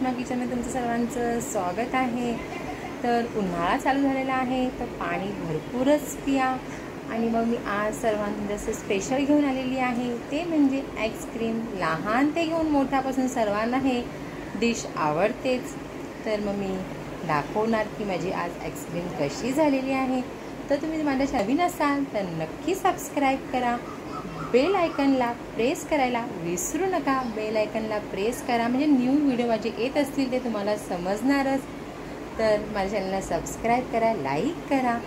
रेश्मा किचनमध्ये तुमचं सर्वांचं स्वागत आहे। तर उन्हाळा चालू झालेला आहे, तर पाणी भरपूरच पिया। आणि मग मी आज सर्वांसाठी स्पेशल घेऊन आलेली आहे, ते म्हणजे आईस्क्रीम। लहान ते घेऊन मोठ्यापासून सर्वांना हे डिश आवडतेच। तर मग मी दाखवणार की माझी आज आईस्क्रीम कशी झालेली आहे। तर तुम्ही माझ्या नवीन असाल तर नक्की सबस्क्राईब करा, बेल आयकनला प्रेस करायला विसरू नका। बेल आयकनला प्रेस करा म्हणजे न्यू व्हिडिओ माझे येत असतील ते तुम्हाला समजणारच। तर माझ्या चॅनलला सबस्क्राईब करा, लाईक करा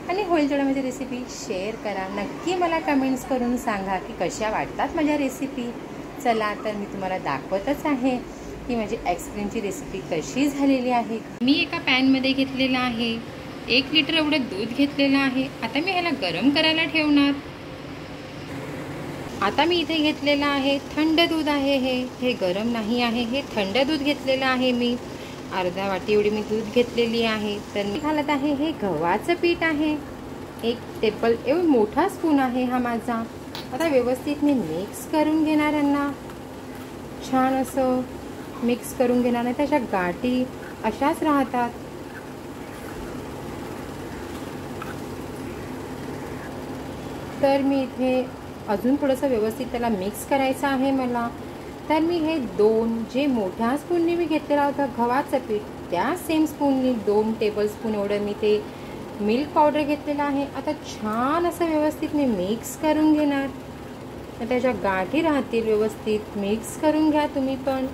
आणि होईल तेवढं माझी रेसिपी शेअर करा। नक्की मला कमेंट्स करून सांगा की कशा वाटतात माझ्या रेसिपी। चला तर मी तुम्हाला दाखवतच आहे की माझी आईस्क्रीमची रेसिपी कशी झालेली आहे। मी एका पॅनमध्ये घेतलेलं आहे, 1 लिटर एवढं दूध घेतलेलं आहे। आता मी ह्याला गरम करायला ठेवणार। आता मी इथे घेतलेलं आहे थंड दूध आहे, हे गरम नाही आहे, हे थंड दूध घेतलेलं आहे। मी अर्धा वाटी एवढी मी दूध घेतलेली आहे। तर मी घालत आहे हे गव्हाचं पीठ आहे, 1 टेबल एवढा मोठा स्पून आहे हा माझा। आता व्यवस्थित मी मिक्स करून घेणार, यांना छान असं मिक्स करून घेणार, नाही त्याच्या गाठी अशाच राहतात। तर मी इथे अजून थोडंसं व्यवस्थित त्याला मिक्स करायचं आहे मला। तर मी हे 2 जे मोठ्या स्पूननी मी घेतलेला होता गव्हाचं पीठ, त्या सेम स्पूननी 2 टेबलस्पून एवढं मी ते मिल्क पावडर घेतलेलं आहे। आता छान असं व्यवस्थित मी मिक्स करून घेणार, त्याच्या गाठी राहतील। व्यवस्थित मिक्स करून घ्या तुम्ही पण।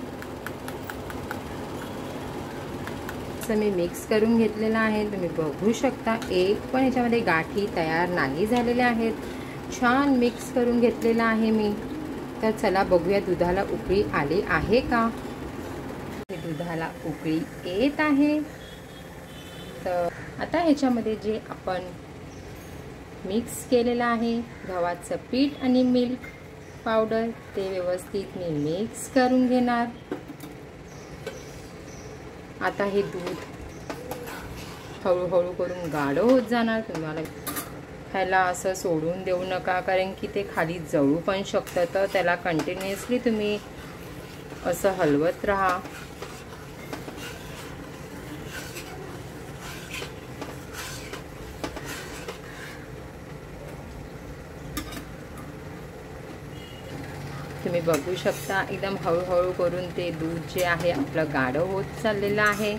असं मी मिक्स करून घेतलेलं आहे, तुम्ही बघू शकता एक पण याच्यामध्ये गाठी तयार नाही झालेल्या आहेत। छान मिक्स करून घेतलेला आहे मी। तर चला बघूया दुधाला उकळी आली आहे का। दुधाला उकळी येत आहे। तर आता ह्याच्यामध्ये जे आपण मिक्स केलेलं आहे गव्हाचं पीठ आणि मिल्क पावडर, ते व्यवस्थित मी मिक्स करून घेणार। आता हे दूध हळूहळू करून गाढ होत जाणार। तुम्हाला ह्याला असं सोडून देऊ नका, कारण की ते खाली जळू पण शकतं। तर त्याला कंटिन्युअसली तुम्ही असं हलवत राहा। तुम्ही बघू शकता एकदम हळूहळू करून ते दूध जे आहे आपलं गाढ होत चाललेलं आहे।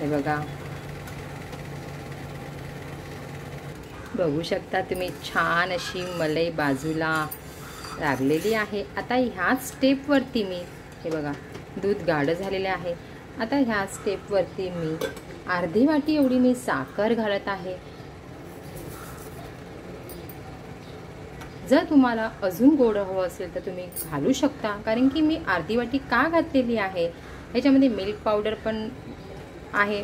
हे बघा, बघू शकता तुम्ही छान अशी मलाई बाजूला लागलेली आहे। आता ह्या स्टेपवरती मी हे बघा दूध गाढ झालेले आहे। आता ह्या स्टेपवरती मी अर्धी वाटी एवढी मी साखर घालत आहे। जर तुम्हाला अजून गोड हवं असेल तर तुम्ही घालू शकता, कारण की मी अर्धी वाटी का घातलेली आहे, ह्याच्यामध्ये मिल्क पावडर पण आहे,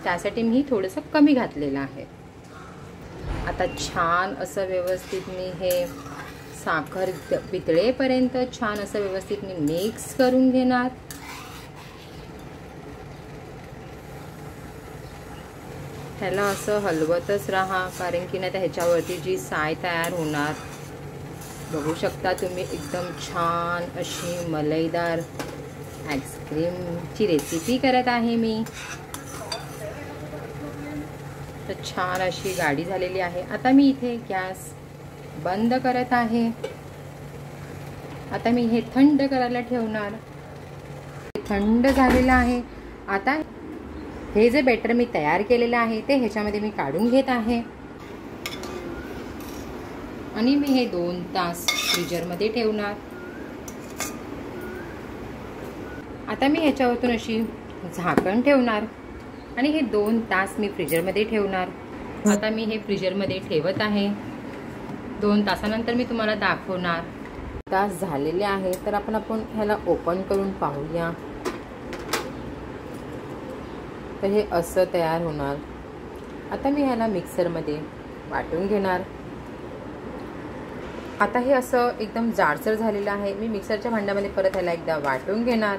त्यासाठी मी थोडंसं कमी घातलेलं आहे। आता छान असं व्यवस्थित मी हे साखर वितळेपर्यंत छान असं व्यवस्थित मी मिक्स करून घेणार। ह्याला असं हलवतच राहा, कारण की नाही तर ह्याच्यावरती जी साय तयार होणार। बघू शकता तुम्ही एकदम छान अशी मलाईदार आईस्क्रीमची रेसिपी करत आहे मी। तर छान अशी गाढी झालेली आहे। आता मी इथे गॅस बंद करत आहे। आता मी हे थंड करायला ठेवणार। थंड झालेलं आहे। आता हे जे बॅटर मी तयार केलेलं आहे ते ह्याच्यामध्ये मी काढून घेत आहे आणि मी हे 2 तास फ्रीजरमध्ये ठेवणार। आता मी ह्याच्यावरतून अशी झाकण ठेवणार आणि हे 2 तास मी फ्रीजरमध्ये ठेवणार। आता मी हे फ्रीजरमध्ये ठेवत आहे। 2 तासानंतर मी तुम्हाला दाखवणार। तास झालेले आहे, तर आपण ह्याला ओपन करून पाहूया। तर हे असं तयार होणार। आता मी ह्याला मिक्सरमध्ये वाटून घेणार। आता हे असं एकदम जाडसर झालेलं आहे। मी मिक्सरच्या भांड्यामध्ये परत ह्याला एकदा वाटून घेणार।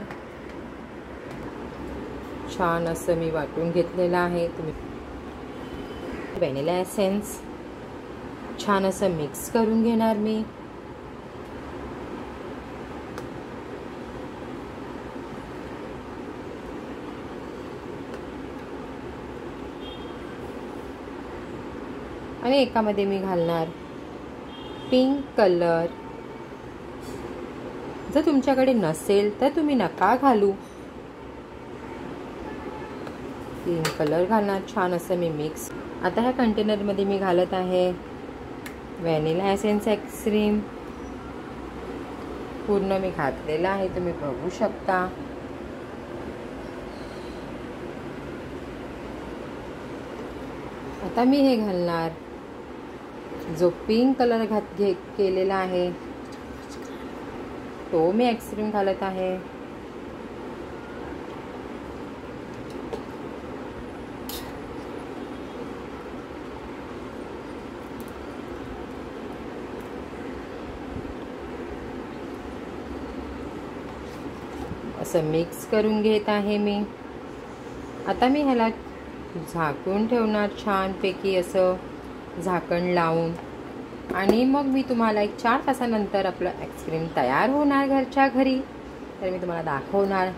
छान असं मी वाटून घेतलेलं आहे। तुम्ही व्हॅनिला एसेन्स छान असं मिक्स करून घेणार मी। आणि एकामध्ये मी घालणार पिंक कलर. जर तुमच्याकडे नसेल तर तुम्ही नका घालू. पिंक कलर घालणार छान असं मी मिक्स. आता ह्या कंटेनरमध्ये मी घालत आहे व्हॅनिला एसेन्स आईस्क्रीम. पूर्ण मी घातलेलं आहे, तुम्ही बघू शकता. आता मी हे घालणार जो पिंक कलर केलेला आहे तो मी आईस्क्रीम घालत आहे. असं मिक्स करून घेत आहे मी. आता मी ह्याला झाकून ठेवणार छानपैकी असं झाकण लावून. आणि मग मी तुम्हाला एक 4 तासानंतर आपलं आईस्क्रीम तयार होणार घरच्या घरी, तर मी तुम्हाला दाखवणार.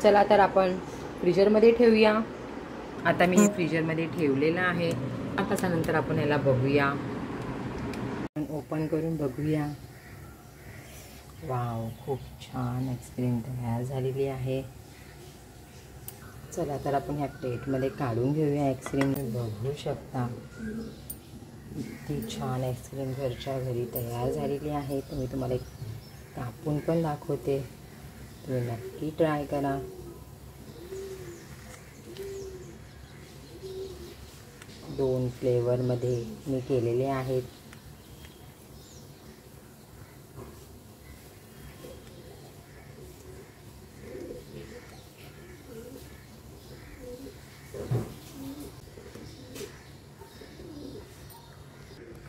चला तर आपण फ्रीजरमध्ये ठेवूया. आता मी हे फ्रीजरमध्ये ठेवलेलं आहे. 4 तासानंतर आपण याला बघूया, ओपन करून बघूया. वाव, खूप छान आईस्क्रीम तयार झालेली आहे. चला तर आपण ह्या प्लेटमध्ये काढून घेऊया आईस्क्रीम. बघू शकता किती छान आईस्क्रीम घरच्या घरी तयार झालेली आहे. तर मी तुम्हाला एक कापून पण दाखवते, तुम्ही नक्की ट्राय करा. दोन फ्लेवरमध्ये मी केलेले आहेत.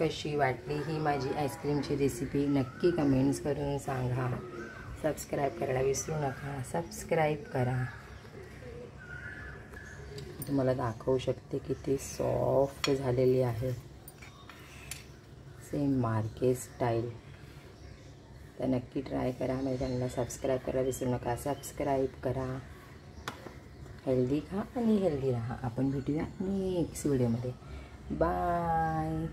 कशी वाटली ही माझी आईस्क्रीमची रेसिपी नक्की कमेंट्स करून सांगा. सबस्क्राईब करायला विसरू नका. सबस्क्राईब करा. तुम्हाला दाखवू शकते किती सॉफ्ट झालेली आहे, सेम मार्केट स्टाईल. तर नक्की ट्राय करा. माझ्या चॅनलला सबस्क्राईब करायला विसरू नका. सबस्क्राईब करा. हेल्दी खा आणि हेल्दी राहा. आपण भेटूया नेक्स्ट व्हिडिओमध्ये. बाय.